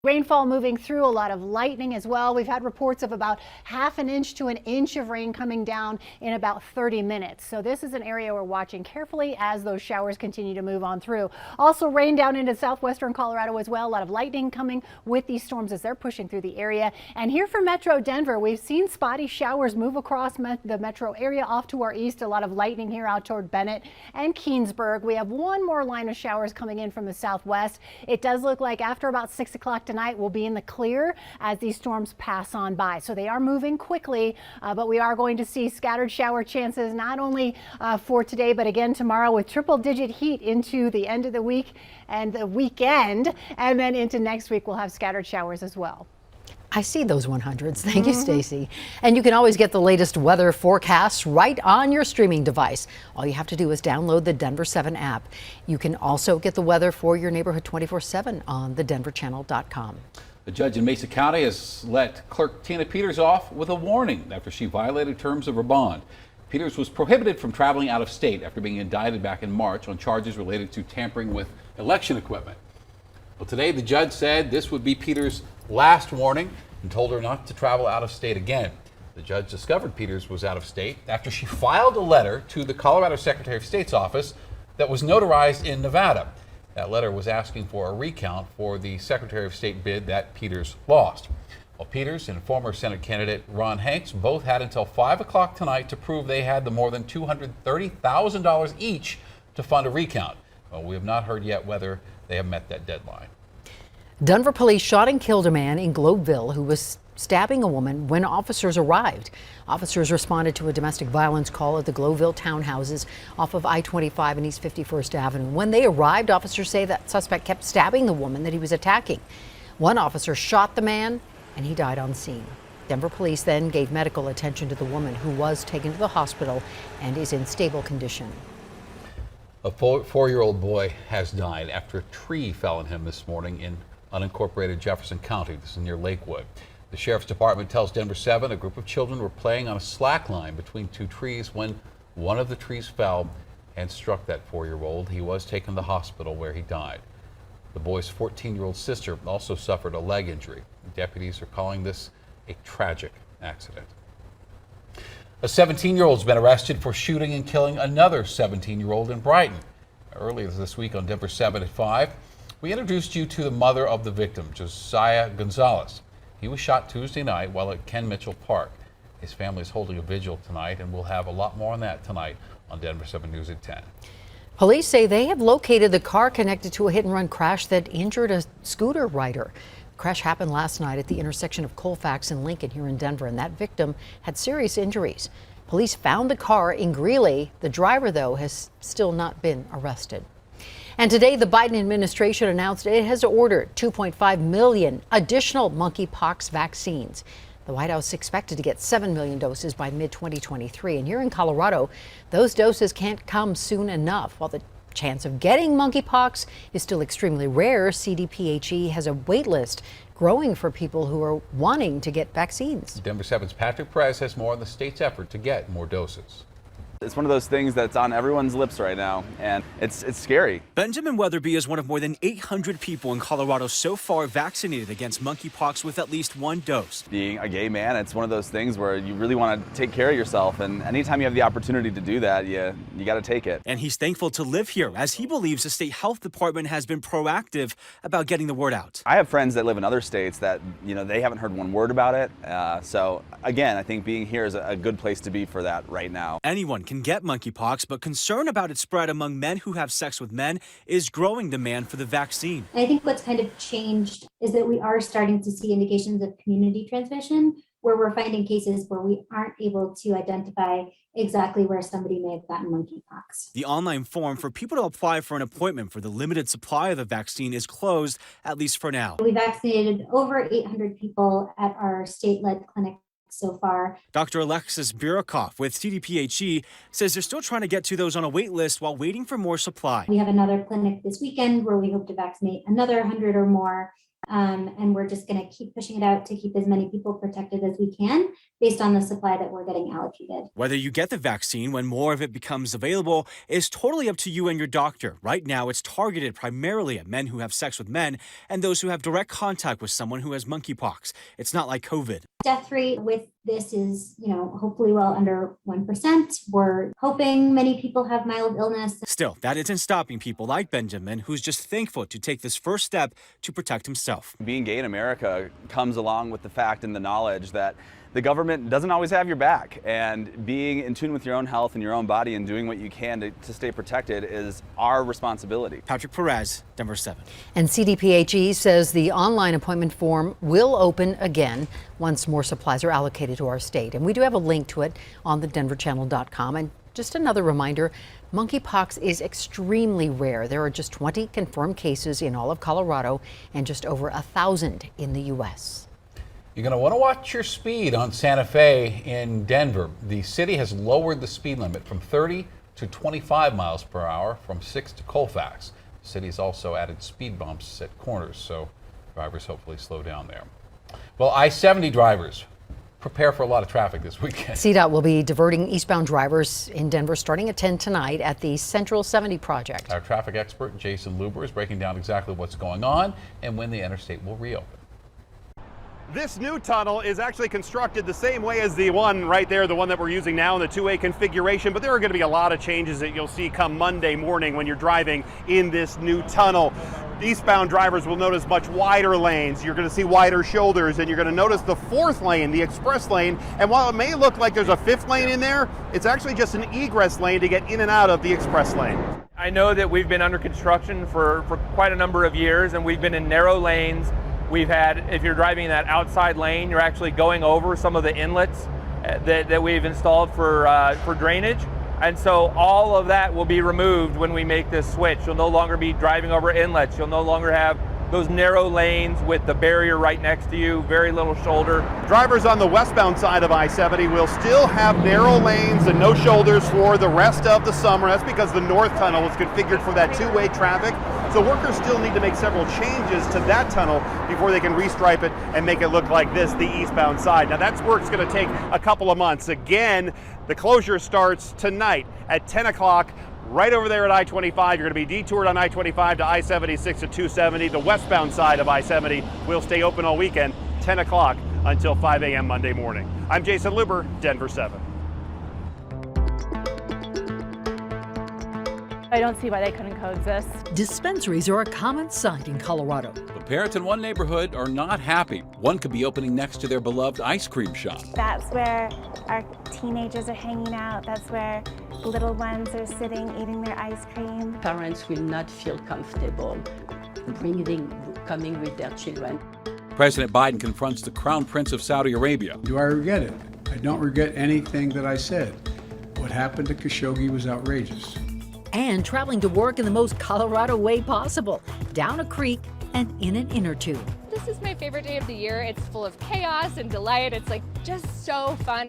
Rainfall moving through, a lot of lightning as well. We've had reports of about half an inch to an inch of rain coming down in about 30 minutes. So this is an area we're watching carefully as those showers continue to move on through. Also rain down into southwestern Colorado as well. A lot of lightning coming with these storms as they're pushing through the area. And here for Metro Denver, we've seen spotty showers move across the metro area off to our east. A lot of lightning here out toward Bennett and Keensburg. We have one more line of showers coming in from the southwest. It does look like after about 6 o'clock tonight we'll be in the clear as these storms pass on by. So they are moving quickly, but we are going to see scattered shower chances not only for today, but again tomorrow with triple-digit heat into the end of the week and the weekend. And then into next week, we'll have scattered showers as well. I see those 100s. Thank you, Stacy. And you can always get the latest weather forecasts right on your streaming device. All you have to do is download the Denver 7 app. You can also get the weather for your neighborhood 24/7 on thedenverchannel.com. A judge in Mesa County has let clerk Tina Peters off with a warning after she violated terms of her bond. Peters was prohibited from traveling out of state after being indicted back in March on charges related to tampering with election equipment. Well, today the judge said this would be Peters' last warning and told her not to travel out of state again. The judge discovered Peters was out of state after she filed a letter to the Colorado Secretary of State's office that was notarized in Nevada. That letter was asking for a recount for the Secretary of State bid that Peters lost. Well, Peters and former Senate candidate Ron Hanks both had until 5 o'clock tonight to prove they had the more than $230,000 each to fund a recount. Well, we have not heard yet whether they have met that deadline. Denver police shot and killed a man in Globeville who was stabbing a woman when officers arrived. Officers responded to a domestic violence call at the Globeville townhouses off of I-25 and East 51st Avenue. When they arrived, officers say that suspect kept stabbing the woman that he was attacking. One officer shot the man and he died on scene. Denver police then gave medical attention to the woman, who was taken to the hospital and is in stable condition. A four-year-old boy has died after a tree fell on him this morning in unincorporated Jefferson County. This is near Lakewood. The sheriff's department tells Denver 7 a group of children were playing on a slack line between two trees when one of the trees fell and struck that 4-year-old. He was taken to the hospital where he died. The boy's 14-year-old sister also suffered a leg injury. Deputies are calling this a tragic accident. A 17-year-old's been arrested for shooting and killing another 17-year-old in Brighton. Earlier this week on Denver 7 at 5, we introduced you to the mother of the victim, Josiah Gonzalez. He was shot Tuesday night while at Ken Mitchell Park. His family is holding a vigil tonight, and we'll have a lot more on that tonight on Denver 7 News at 10. Police say they have located the car connected to a hit-and-run crash that injured a scooter rider. The crash happened last night at the intersection of Colfax and Lincoln here in Denver, and that victim had serious injuries. Police found the car in Greeley. The driver, though, has still not been arrested. And today, the Biden administration announced it has ordered 2.5 million additional monkeypox vaccines. The White House expected to get 7 million doses by mid-2023. And here in Colorado, those doses can't come soon enough. While the chance of getting monkeypox is still extremely rare, CDPHE has a wait list growing for people who are wanting to get vaccines. Denver 7's Patrick Perez has more on the state's effort to get more doses. It's one of those things that's on everyone's lips right now, and it's scary. Benjamin Weatherby is one of more than 800 people in Colorado so far vaccinated against monkeypox with at least one dose. Being a gay man, it's one of those things where you really want to take care of yourself, and anytime you have the opportunity to do that, you got to take it. And he's thankful to live here, as he believes the state health department has been proactive about getting the word out. I have friends that live in other states that, they haven't heard one word about it. So again, I think being here is a good place to be for that right now. Anyone can get monkeypox, but concern about its spread among men who have sex with men is growing demand for the vaccine. I think what's kind of changed is that we are starting to see indications of community transmission, where we're finding cases where we aren't able to identify exactly where somebody may have gotten monkeypox. The online form for people to apply for an appointment for the limited supply of the vaccine is closed, at least for now. We vaccinated over 800 people at our state-led clinic so far. Dr. Alexis Birikoff with CDPHE says they're still trying to get to those on a wait list while waiting for more supply. We have another clinic this weekend where we hope to vaccinate another 100 or more. And we're just going to keep pushing it out to keep as many people protected as we can based on the supply that we're getting allocated. Whether you get the vaccine when more of it becomes available is totally up to you and your doctor. Right now, it's targeted primarily at men who have sex with men and those who have direct contact with someone who has monkeypox. It's not like COVID. Death rate with this is, hopefully well under 1%. We're hoping many people have mild illness. Still, that isn't stopping people like Benjamin, who's just thankful to take this first step to protect himself. Being gay in America comes along with the fact and the knowledge that the government doesn't always have your back, and being in tune with your own health and your own body and doing what you can to stay protected is our responsibility. Patrick Perez, Denver 7. And CDPHE says the online appointment form will open again once more supplies are allocated to our state. And we do have a link to it on the denverchannel.com. And just another reminder, monkeypox is extremely rare. There are just 20 confirmed cases in all of Colorado and just over 1,000 in the U.S. You're going to want to watch your speed on Santa Fe in Denver. The city has lowered the speed limit from 30 to 25 miles per hour from 6 to Colfax. The city has also added speed bumps at corners, so drivers hopefully slow down there. Well, I-70 drivers, prepare for a lot of traffic this weekend. CDOT will be diverting eastbound drivers in Denver starting at 10 tonight at the Central 70 project. Our traffic expert, Jason Luber, is breaking down exactly what's going on and when the interstate will reopen. This new tunnel is actually constructed the same way as the one right there, the one that we're using now in the two-way configuration, but there are going to be a lot of changes that you'll see come Monday morning when you're driving in this new tunnel. Eastbound drivers will notice much wider lanes. You're going to see wider shoulders, and you're going to notice the fourth lane, the express lane. And while it may look like there's a fifth lane in there, it's actually just an egress lane to get in and out of the express lane. I know that we've been under construction for quite a number of years, and we've been in narrow lanes. We've had, if you're driving in that outside lane, you're actually going over some of the inlets that we've installed for drainage. And so all of that will be removed when we make this switch. You'll no longer be driving over inlets. You'll no longer have those narrow lanes with the barrier right next to you, very little shoulder. Drivers on the westbound side of I-70 will still have narrow lanes and no shoulders for the rest of the summer. That's because the north tunnel is configured for that two-way traffic. So workers still need to make several changes to that tunnel before they can restripe it and make it look like this, the eastbound side. Now that's work's going to take a couple of months. Again, the closure starts tonight at 10 o'clock. Right over there at I-25, you're going to be detoured on I-25 to I-76 to 270. The westbound side of I-70 will stay open all weekend, 10 o'clock until 5 a.m. Monday morning. I'm Jason Luber, Denver 7. I don't see why they couldn't coexist. Dispensaries are a common sight in Colorado. But parents in one neighborhood are not happy. One could be opening next to their beloved ice cream shop. That's where our teenagers are hanging out. That's where little ones are sitting, eating their ice cream. Parents will not feel comfortable coming with their children. President Biden confronts the Crown Prince of Saudi Arabia. Do I regret it? I don't regret anything that I said. What happened to Khashoggi was outrageous. And traveling to work in the most Colorado way possible, down a creek and in an inner tube. This is my favorite day of the year. It's full of chaos and delight. It's just so fun.